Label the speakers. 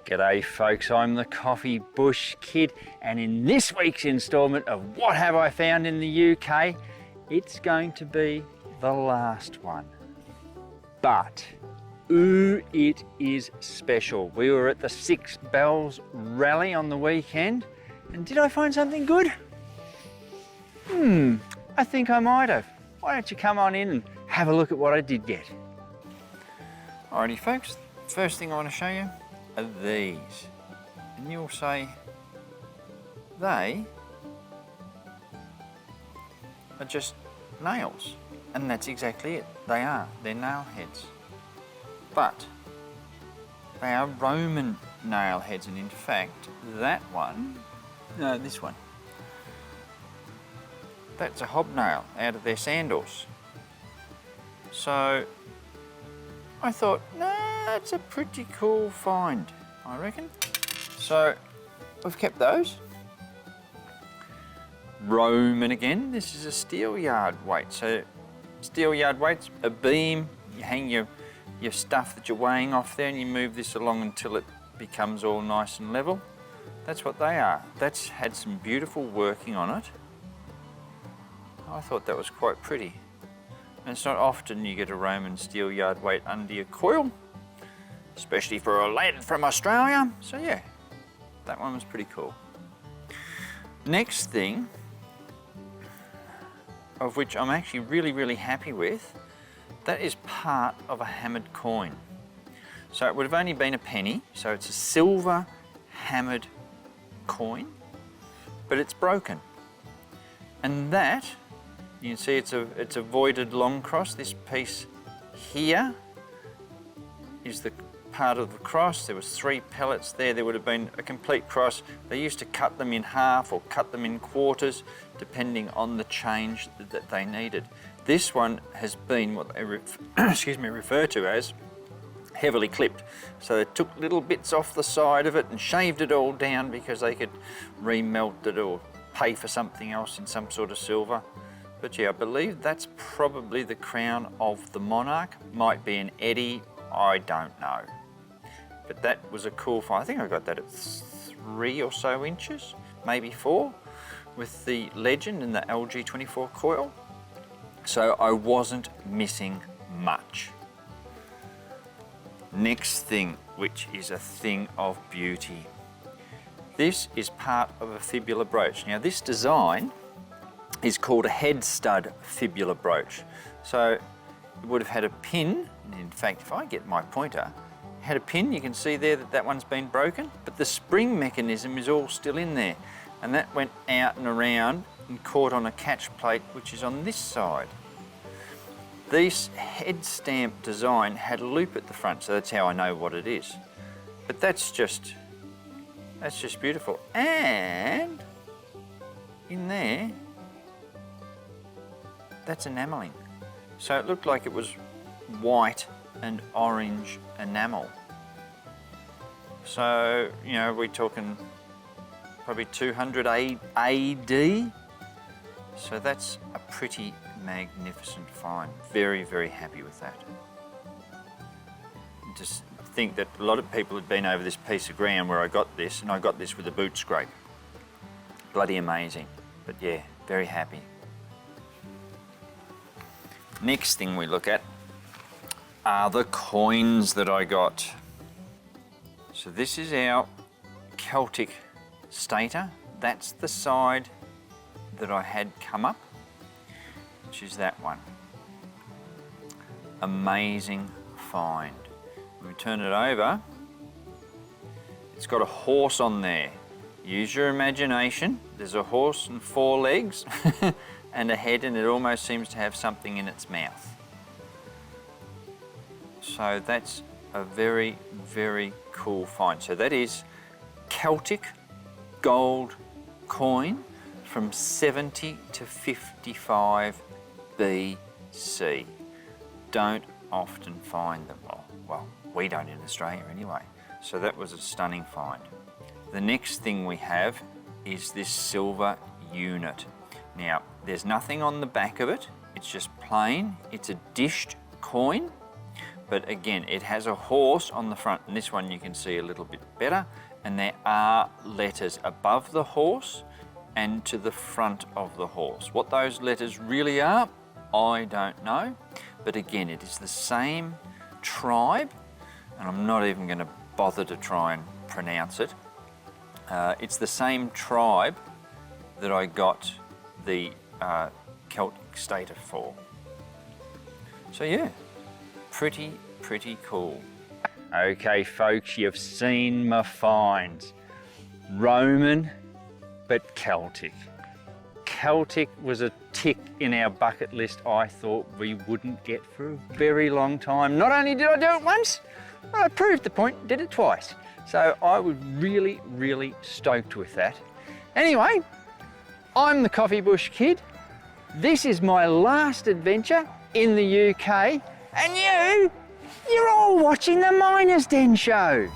Speaker 1: G'day folks, I'm the Coffee Bush Kid, and in this week's instalment of What Have I Found in the UK, it's going to be the last one. But, ooh, it is special. We were at the Six Bells Rally on the weekend, and did I find something good? I think I might have. Why don't you come on in and have a look at what I did get. Alrighty folks, first thing I want to show you are these. And you'll say, they are just nails. And that's exactly it. They are. They're nail heads. But they are Roman nail heads, and in fact, that one, no, this one, that's a hobnail out of their sandals. So I thought, nah, that's a pretty cool find, I reckon. So we've kept those. Roman again, this is a steel yard weight. So steel yard weights, a beam, you hang your stuff that you're weighing off there and you move this along until it becomes all nice and level. That's what they are. That's had some beautiful working on it. I thought that was quite pretty. And it's not often you get a Roman steel yard weight under your coil, especially for a lad from Australia. So yeah, that one was pretty cool. Next thing, of which I'm actually really happy with, that is part of a hammered coin. So it would have only been a penny, so it's a silver hammered coin, but it's broken. And that, you can see it's a voided long cross. This piece here is the part of the cross. There was 3 pellets there. There would have been a complete cross. They used to cut them in half or cut them in quarters, depending on the change that they needed. This one has been what they refer to as heavily clipped. So they took little bits off the side of it and shaved it all down because they could remelt it or pay for something else in some sort of silver. But yeah, I believe that's probably the crown of the monarch. Might be an Eddie, I don't know. But that was a cool find. I think I got that at 3 or so inches, maybe 4, with the legend and the LG24 coil. So I wasn't missing much. Next thing, which is a thing of beauty. This is part of a fibula brooch. Now this design is called a head stud fibula brooch. So it would have had a pin, and in fact, if I get my pointer, had a pin, you can see there that that one's been broken, but the spring mechanism is all still in there. And that went out and around and caught on a catch plate, which is on this side. This head stamp design had a loop at the front, so that's how I know what it is. But that's just beautiful. And in there, that's enamelling. So it looked like it was white and orange enamel. So, you know, we're talking probably 200 AD. So that's a pretty magnificent find. Very happy with that. Just think that a lot of people had been over this piece of ground where I got this, and I got this with a boot scrape. Bloody amazing. But yeah, very happy. Next thing we look at are the coins that I got. So this is our Celtic stater. That's the side that I had come up, which is that one. Amazing find. When we turn it over, it's got a horse on there. Use your imagination. There's a horse and 4 legs and a head, and it almost seems to have something in its mouth. So that's a very cool find. So that is Celtic gold coin from 70 to 55 BC. Don't often find them. Well, we don't in Australia anyway. So that was a stunning find. The next thing we have is this silver unit. Now, there's nothing on the back of it. It's just plain. It's a dished coin, but again, it has a horse on the front, and this one you can see a little bit better, and there are letters above the horse and to the front of the horse. What those letters really are, I don't know, but again, it is the same tribe, and I'm not even going to bother to try and pronounce it. It's the same tribe that I got the Celtic Stater for. So yeah, pretty cool. Okay folks, you've seen my finds. Roman, but Celtic. Celtic was a tick in our bucket list I thought we wouldn't get for a very long time. Not only did I do it once, but I proved the point, did it twice. So I was really stoked with that. Anyway, I'm the Coffee Bush Kid. This is my last adventure in the UK, and you're all watching the Miners Den Show.